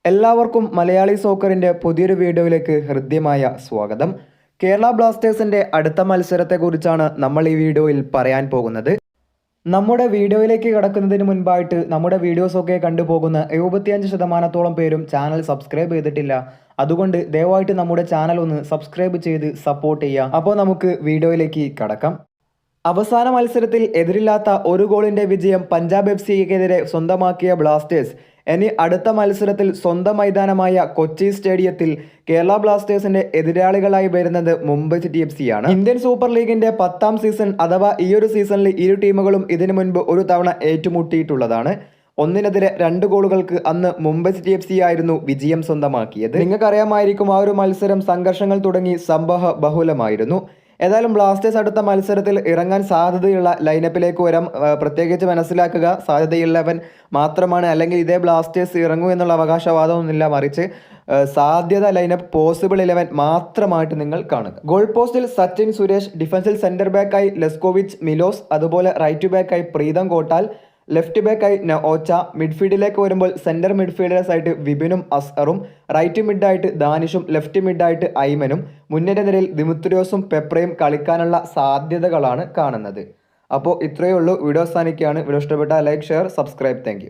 എല്ലാവർക്കും മലയാളി സോക്കറിൻ്റെ പുതിയൊരു വീഡിയോയിലേക്ക് ഹൃദ്യമായ സ്വാഗതം. കേരള ബ്ലാസ്റ്റേഴ്സിൻ്റെ അടുത്ത മത്സരത്തെക്കുറിച്ചാണ് നമ്മൾ ഈ വീഡിയോയിൽ പറയാൻ പോകുന്നത്. നമ്മുടെ വീഡിയോയിലേക്ക് കടക്കുന്നതിന് മുൻപായിട്ട് നമ്മുടെ വീഡിയോസൊക്കെ കണ്ടുപോകുന്ന 75% പേരും ചാനൽ സബ്സ്ക്രൈബ് ചെയ്തിട്ടില്ല. അതുകൊണ്ട് ദയവായിട്ട് നമ്മുടെ ചാനൽ ഒന്ന് സബ്സ്ക്രൈബ് ചെയ്ത് സപ്പോർട്ട് ചെയ്യുക. അപ്പോൾ നമുക്ക് വീഡിയോയിലേക്ക് കടക്കാം. അവസാന മത്സരത്തിൽ എതിരില്ലാത്ത ഒരു ഗോളിൻ്റെ വിജയം പഞ്ചാബ് FCക്കെതിരെ സ്വന്തമാക്കിയ ബ്ലാസ്റ്റേഴ്സ് ഇനി അടുത്ത മത്സരത്തിൽ സ്വന്തം മൈതാനമായ കൊച്ചി സ്റ്റേഡിയത്തിൽ കേരള ബ്ലാസ്റ്റേഴ്സിന്റെ എതിരാളികളായി വരുന്നത് മുംബൈ സിറ്റി FC ആണ്. ഇന്ത്യൻ സൂപ്പർ ലീഗിന്റെ 10ാം സീസൺ അഥവാ ഈ ഒരു സീസണിൽ ഇരു ടീമുകളും ഇതിനു മുൻപ് ഒരു തവണ ഏറ്റുമുട്ടിയിട്ടുള്ളതാണ്. 1-നെതിരെ 2 ഗോളുകൾക്ക് അന്ന് മുംബൈ സിറ്റി FC ആയിരുന്നു വിജയം സ്വന്തമാക്കിയത്. നിങ്ങൾക്കറിയാമായിരിക്കും, ആ ഒരു മത്സരം സംഘർഷങ്ങൾ തുടങ്ങി സംഭവ ബഹുലമായിരുന്നു. ഏതായാലും ബ്ലാസ്റ്റേഴ്സ് അടുത്ത മത്സരത്തിൽ ഇറങ്ങാൻ സാധ്യതയുള്ള ലൈനപ്പിലേക്ക് വരാം. പ്രത്യേകിച്ച് മനസ്സിലാക്കുക, സാധ്യതയുള്ളവൻ മാത്രമാണ്, അല്ലെങ്കിൽ ഇതേ ബ്ലാസ്റ്റേഴ്സ് ഇറങ്ങൂ എന്നുള്ള അവകാശവാദമൊന്നുമില്ല, മറിച്ച് സാധ്യത ലൈനപ്പ് പോസിബിൾ 11 മാത്രമായിട്ട് നിങ്ങൾ കാണുക. ഗോൾ പോസ്റ്റിൽ സച്ചിൻ സുരേഷ്, ഡിഫൻസിൽ സെന്റർ ബാക്കായി ലെസ്കോവിച്ച് മിലോസ്, അതുപോലെ റൈറ്റ് ബാക്കായി പ്രീതം കോട്ടാൽ, ലെഫ്റ്റ് ബാക്കായി ഓച്ച. മിഡ്ഫീൽഡിലേക്ക് വരുമ്പോൾ സെൻറ്റർ മിഡ്ഫീൽഡേഴ്സ് ആയിട്ട് വിപിനും അസ്ഹറും, റൈറ്റ് മിഡായിട്ട് ദാനിഷും, ലെഫ്റ്റ് മിഡായിട്ട് ഐമനും, മുന്നേറ്റ നിരയിൽ ദിമിത്രിയോസും പെപ്രയും കളിക്കാനുള്ള സാധ്യതകളാണ് കാണുന്നത്. അപ്പോൾ ഇത്രയേ ഉള്ളൂ. വീഡിയോ അവസാനിക്കുകയാണ്. വീഡിയോ ഇഷ്ടപ്പെട്ടാൽ ലൈക്ക്, ഷെയർ, സബ്സ്ക്രൈബ്. താങ്ക്